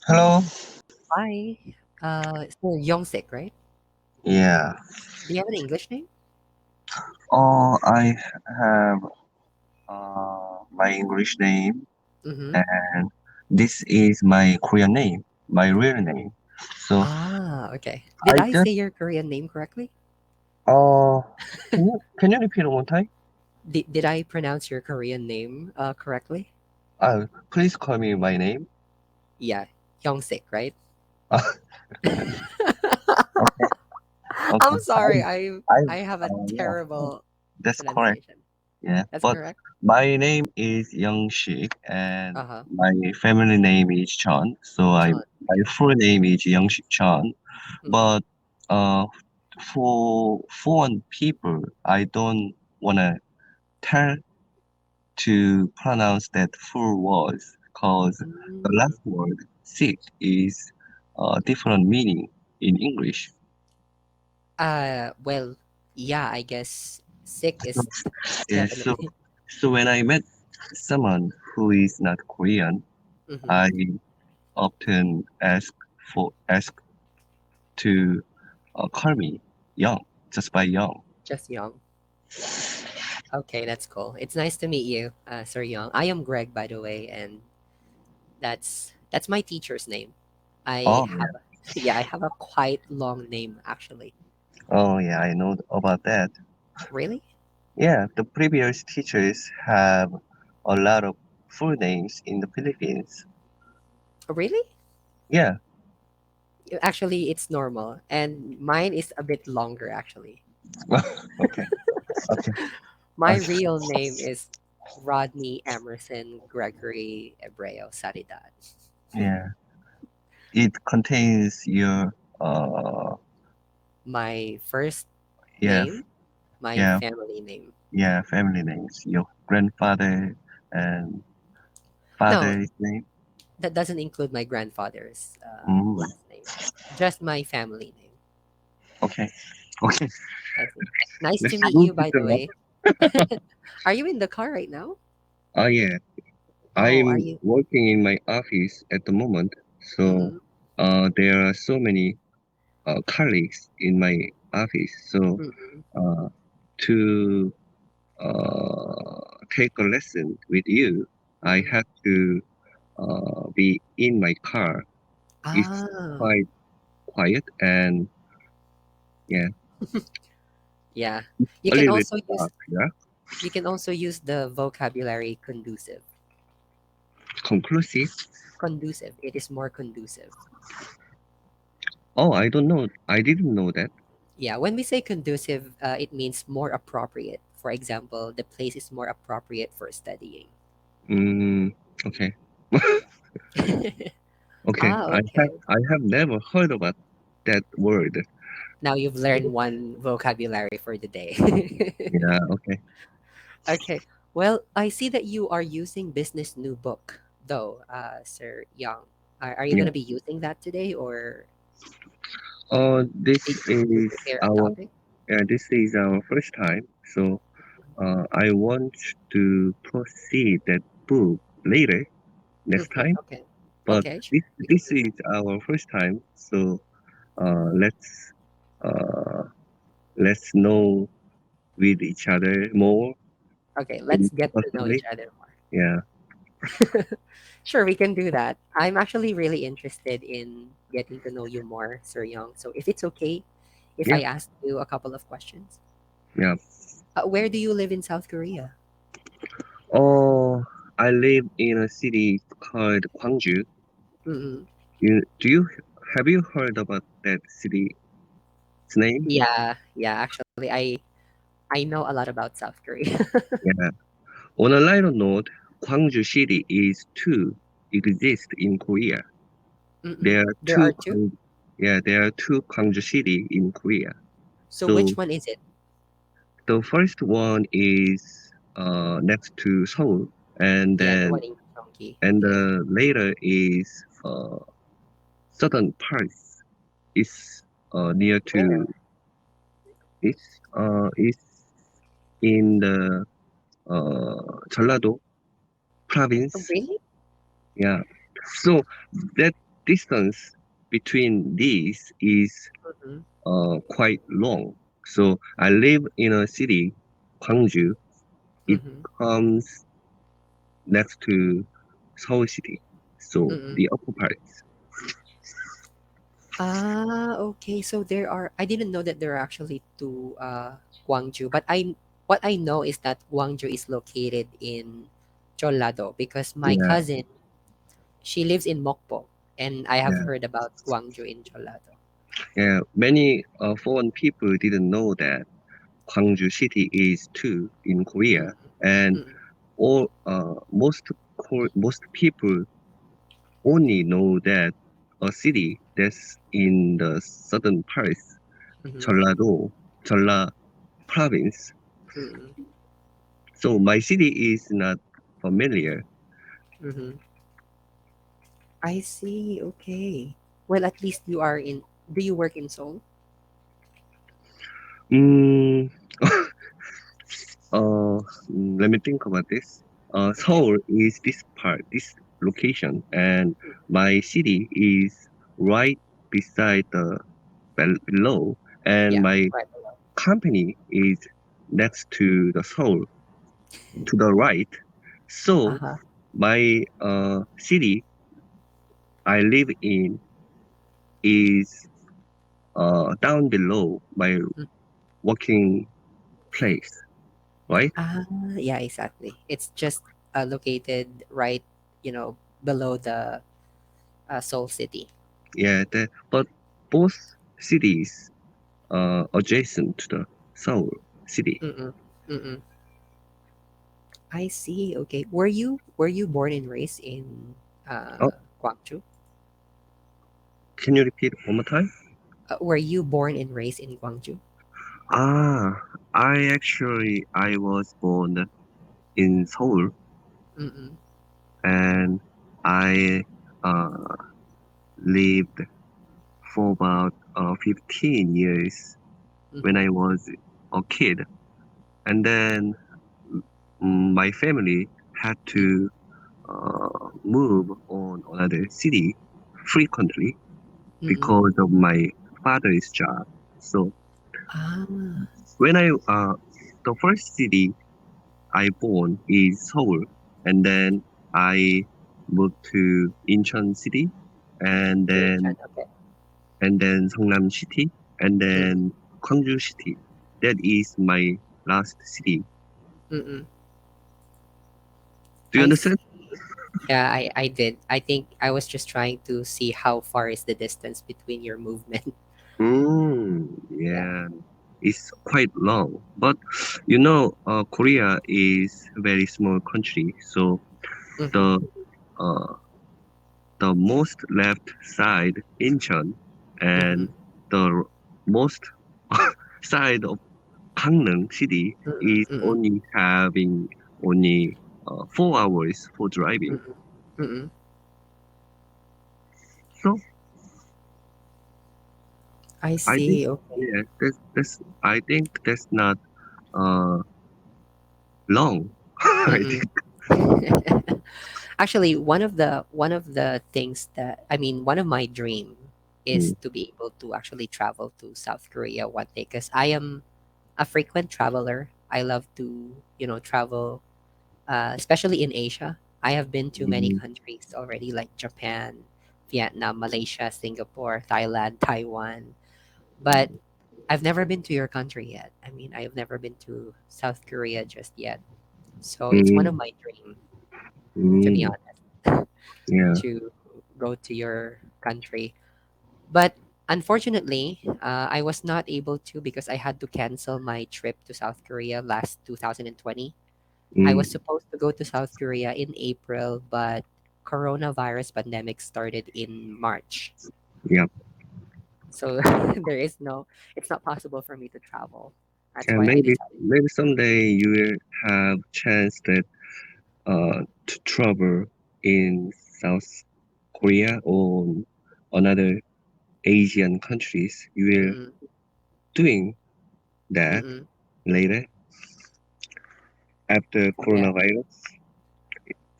Hello. Hi. So Yongsik, right? Yeah. Do you have an English name? I have my English name, Mm-hmm. and this is my Korean name, my real name. So Ah, okay. Did I I just say your Korean name correctly? uh can you repeat one time? Did I pronounce your Korean name correctly? Please call me my name. Yeah, Yongsik, right? Okay. Okay. I'm sorry. I have a Yeah. terrible That's correct. pronunciation. Yeah. That's But correct. my name is Young Shik, and Uh-huh. my family name is Chon. So John. my full name is Young Shik Chon. Mm-hmm. But uh, for foreign people, I don't wanna tell to pronounce that full words because the Mm. last word sick is different meaning in English. Well, yeah, I guess sick So, is yeah, so definitely. so when I met someone who is not Korean, Mm-hmm. I often ask to call me Young, just by Young. Just Young. Okay, that's cool. It's nice to meet you, Sir Young. I am Greg, by the way, and that's my teacher's name. I Oh have, yeah, yeah, I have a quite long name actually. oh yeah, I know about that. Really? Yeah, the previous teachers have a lot of full names in the Philippines. Oh, really? Yeah. Actually, it's normal, and mine is a bit longer actually. Okay. Okay. My Uh, real name is Rodney Emerson Gregory Ebreo Saridad. yeah. It contains your My first yeah, name, my yeah, family name. yeah, family names, your grandfather and No, father's name. that doesn't include my grandfather's Mm, last name. Just my family name. okay. Okay. I see. Nice to Let's meet move you, to by the the way. Are you in the car right now? Oh yeah. Oh, are I'm you? working in my office at the moment, so Mm-hmm. there are so many colleagues in my office. So Mm-hmm. uh, to take a lesson with you, I Mm-hmm. have to be in my car. It's Ah, quite quiet and yeah, yeah. You a can little bit also use dark. Yeah, you can also use the vocabulary conducive. conclusive. Conducive. It is more conducive. Oh, I don't know. I didn't know that. Yeah, when we say conducive, it means more appropriate. For example, the place is more appropriate for studying. Mm, okay. Okay. Ah, I have okay. I have never heard about that word. Now you've learned one vocabulary for the day. Yeah. Okay. Okay. Well, I see that you are using Business New Book, though, Sir Young. Are you going Yeah. to be using that today, or This did you is prepare a our topic? this is our first time, so I want to proceed that book later next Mhm. time. Okay. But Okay, sure. this We can this do that. is our first time, so let's uh, let's know with each other more Okay, let's in get to know each personally. other more. Yeah. Sure, we can do that. I'm actually really interested in getting to know you more, Sir Young. So if it's okay, if Yeah. I ask you a couple of questions. Yeah. Where do you live in South Korea? Oh, I live in a city called Gwangju. Mm-mm. You have you heard about that city's name? Yeah, yeah. Actually, I know a lot about South Korea. Yeah. On a lighter note, Gwangju City is two exist in Korea. Mm-mm. There are There are two. there are two Gwangju City in Korea. So So which one is it? the first one is next to Seoul, and Yeah, the then one in Gyeonggi. and Okay. the later is southern parts is near Where? to is in the chonrado Oh, province. really? Yeah. So that distance between these is Mm-hmm. quite long. So I live in a city, Gwangju. It Mm-hmm. comes next to Seoul City. So Mm-hmm. the upper parts. Ah, okay. So there are. I didn't know that there are actually two Gwangju, but what I know is that Gwangju is located in Chonrado because my Yeah, cousin, she lives in Mokpo, and I have yeah, heard about Gwangju in Chonrado. yeah. Many foreign people didn't know that Gwangju City is too in Korea, Mm-mm. and Mm-mm. most people only know that a city that's in the southern parts, Mm-mm. Jeollado, Jeolla province. Mm-mm. So my city is not familiar. Mm-hmm. I see. Okay. Well, at least you are in. Do you work in Seoul? Mm, let me think about this. Okay. Seoul is this part, this location, and my city is right beside the below, and Yeah. my Right below. company is next to the Seoul to the right. Uh So huh. my city I live in is down below my working place, right? Ah, yeah, exactly. It's just located right, below the Seoul City. Yeah, but both cities adjacent to the Seoul city. Mm-mm. Mm-mm. I see. Okay. Were you born and raised in Oh, Gwangju? can you repeat one more time? Were you born and raised in Gwangju? Ah, I was born in Seoul Mm-mm. and I uh, lived for about 15 years when Mm-hmm. I was a kid. And then my family had Mm-hmm. to move on another city frequently Mm-mm. because of my father's job. So Ah. when the first city I born is Seoul, and then I moved to Incheon City, and To Incheon. then Okay. Seongnam City, and Mm-mm. then Gwangju City. That is my last city. Mm-mm. Do you I see. understand? Yeah, I did. I think I was just trying to see how far is the distance between your movement. Yeah. Yeah, it's quite long. But Korea is a very small country, so Mm-hmm. the uh, the most left side Incheon Mm-hmm. and the most side of Gangneung City Mm-mm. is Mm-mm. only having only 4 hours for driving. Mm-mm. Mm-mm. So I I think see. Okay. yeah, that's I think that's not uh long. I Mm-mm. think. Actually, one of the things that I mean, one of my dream is Mm, to be able to actually travel to South Korea one day because I am a frequent traveler. I love to, travel, especially in Asia. I have been to many mm, countries already, like Japan, Vietnam, Malaysia, Singapore, Thailand, Taiwan. But I've never been to your country yet. I mean, I've never been to South Korea just yet. So it's one of mm, my dreams, to be mm, honest, yeah. to go to your country. But unfortunately, I was not able to because I had to cancel my trip to South Korea last 2020. I was Mm, supposed to go to South Korea in April, but coronavirus pandemic started in March. yeah. So there is no, it's not possible for me to travel. That's Yeah, why I decided. maybe someday you will have chance that to travel in South Korea or another Asian countries. You will Mm-mm, doing that mm-mm, later after yeah. coronavirus.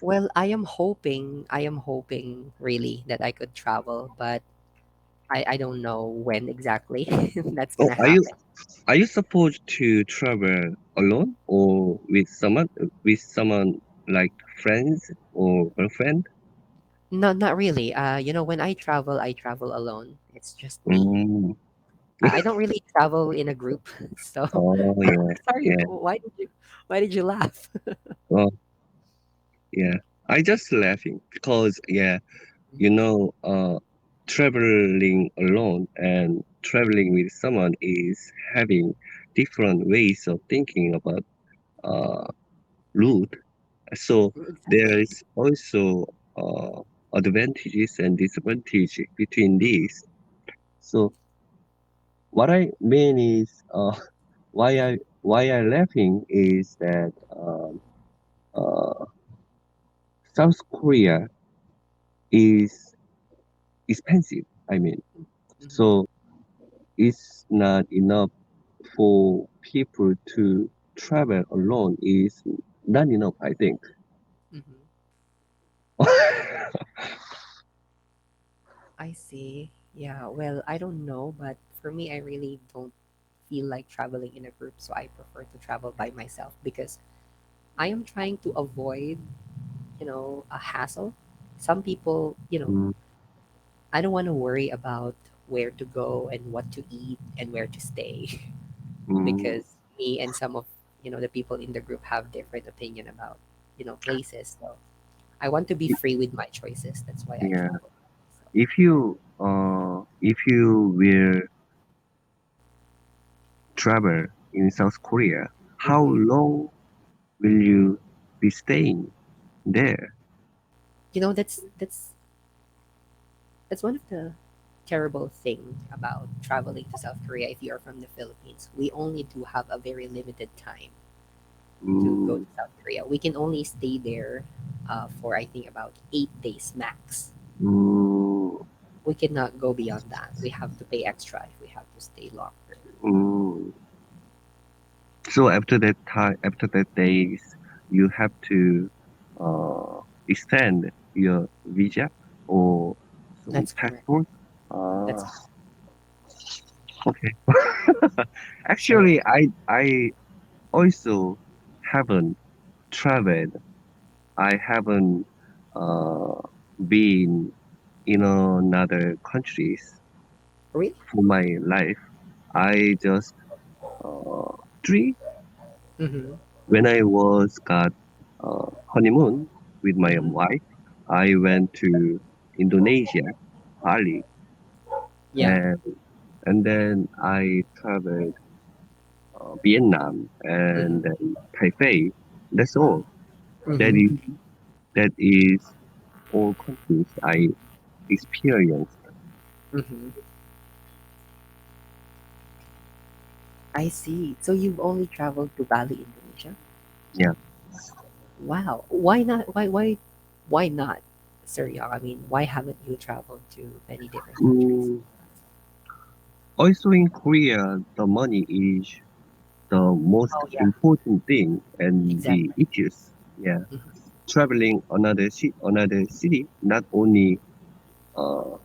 Well, I am hoping really that I could travel, but I don't know when exactly that's Oh, gonna happen. are you supposed to travel alone or with someone like friends or girlfriend? No, not really. When I travel alone. It's just me. Mm. I don't really travel in a group. So, Oh yeah, sorry. yeah. Why did you laugh? Well, yeah. I just laughing because yeah, you Mhm, know, traveling alone and traveling with someone is having different ways of thinking about uh route. So there exactly. is also advantages and disadvantages between Mhm, these. So what I mean is why I laughing is that uh, South Korea is expensive. I mean, mhm, so it's not enough for people to travel alone. Is not enough, I think. mhm. I see. Yeah. Well, I don't know, but for me, I really don't feel like traveling in a group, so I prefer to travel by myself because I am trying to avoid, a hassle. Some people, Mm, I don't want to worry about where to go and what to eat and where to stay mm, because me and some of, the people in the group have different opinion about, places. So I want to be free with my choices. That's why I yeah. travel. So, If you will travel in South Korea, how mhm. long will you be staying there? That's one of the terrible thing about traveling to South Korea if you are from the Philippines. We only do have a very limited time to go Mm, to South Korea. We can only stay there for I think about 8 days max. mm, We cannot go beyond that. We have to pay extra if we have to stay longer. mm. So after that days, you have to extend your visa or some That's correct. passport. That's Ah, correct. okay. So Actually, I also haven't traveled. I haven't uh, been in another countries really, for my life. I just uh, three mm-hmm. when I was got honeymoon with my Mm-hmm. wife. I went to Indonesia, Bali, Yeah. and then I traveled Vietnam and Mm-hmm. then Taipei. That's all. That Mm-hmm. is that is all countries I experienced. Mm-hmm. I see. So you've only traveled to Bali, Indonesia? Yeah. Wow. Why not? Why not, Sir Yang? I mean, why haven't you traveled to many different countries? Mm, also in Korea, the money is the most Oh yeah, important thing and the exactly. issues. Yeah. Mhm. Traveling another city, not only uh,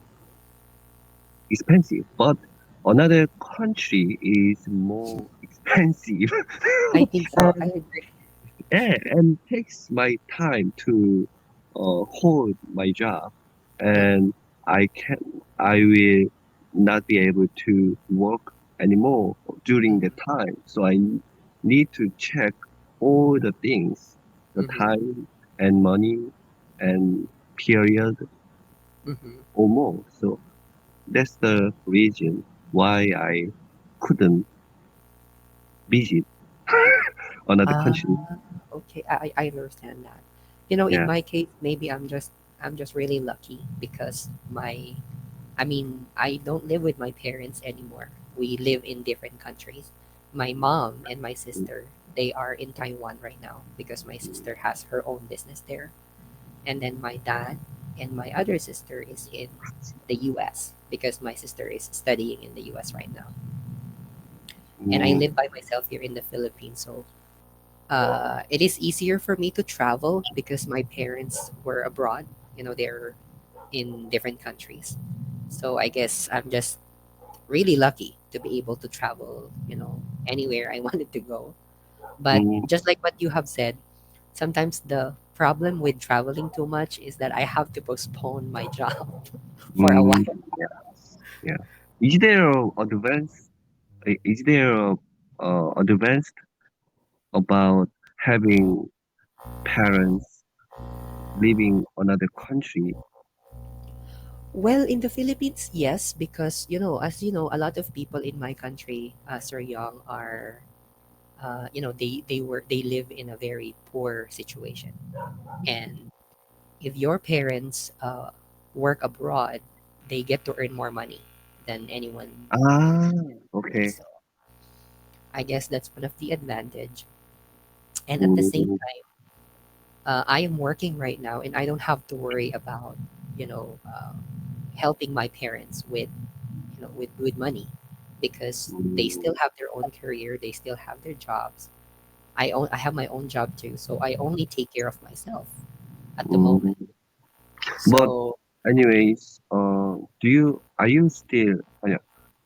expensive, but another country is more expensive. I think so. I and agree. yeah, and takes my time to hold my job, Mhm. and I will not be able to work anymore during the Mhm. time. So I need to check all the things, the Mhm. time and money and period Mhm. or more. So that's the reason why I couldn't visit another Ah, country. okay. I understand that. In Yeah. my case, maybe I'm just really lucky because I mean, I don't live with my parents anymore. We live in different countries. My mom and my sister, they are in Taiwan right now because my sister has her own business there. And then my dad and my other sister is in the US because my sister is studying in the US right now. And I Mm, live by myself here in the Philippines. So It is easier for me to travel because my parents were abroad. They're in different countries. So I guess I'm just really lucky to be able to travel, anywhere I wanted to go. But Mm, just like what you have said, sometimes the problem with traveling too much is that I have to postpone my job for a mm, while. yeah, yeah. Is there a advance? Is there a advanced about having parents living another country? Well, in the Philippines, yes, because as you know, a lot of people in my country, Sir Young, are they live in a very poor situation, and if your parents work abroad, they get to earn more money than anyone Ah, here. okay. So I guess that's one of the advantage. And at the same Mm, time, I am working right now, and I don't have to worry about you know uh, helping my parents with with money because they still mm, have their own career, they still have their jobs. I have my own job too, so I only take care of myself at the moment. mm. But So anyways, are you still,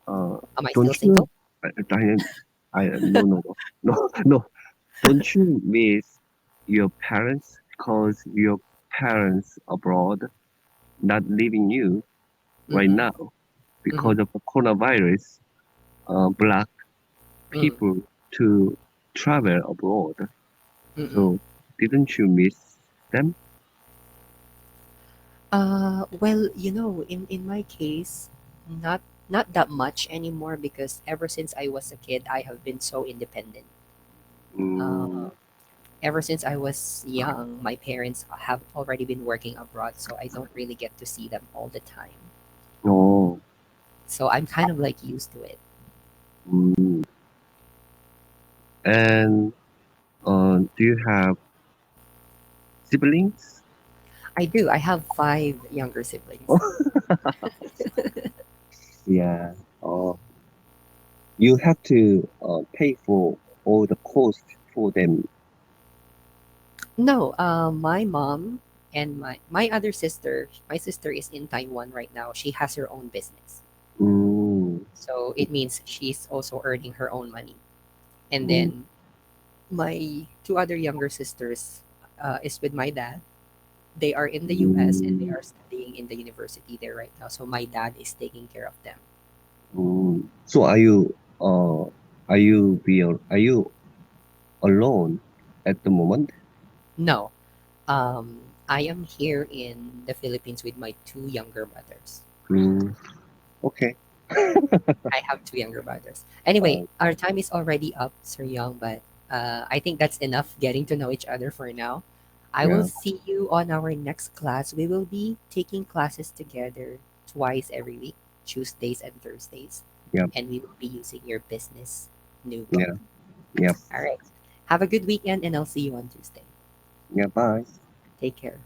uh, am I still don't you, single? no, no, no, no, no, don't you miss your parents because your parents abroad not leaving you right Mm-mm, now mm-hmm, because of the coronavirus, block mm, people to travel abroad. mm-mm. So didn't you miss them? Well, in my case, not that much anymore because ever since I was a kid, I have been so independent. Mm, Uh, Ever since I was young, my parents have already been working abroad, so I don't really get to see them all the time. oh, So I'm kind of like used to it. mm. And do you have siblings? I do. I have five younger siblings. Yeah. You have to pay for all the cost for them. No, my mom and my other sister, my sister is in Taiwan right now. She has her own business. Mm, So it means she's also earning her own money. And mm, then my two other younger sisters is with my dad. They are in the US and they mm, are studying in the university there right now. So my dad is taking care of them. So are you alone at the moment? No, I am here in the Philippines with my two younger brothers. Mm, okay. I have two younger brothers. Uh, Anyway, our time is already up, Sir Young, but I think that's enough getting to know each other for now. I will yeah. see you on our next class. We will be taking classes together twice every week, Tuesdays and Thursdays, Yeah. and we will be using your business new book. Yeah. Yeah. All right. Have a good weekend, and I'll see you on Tuesday. Yeah. Bye. Take care.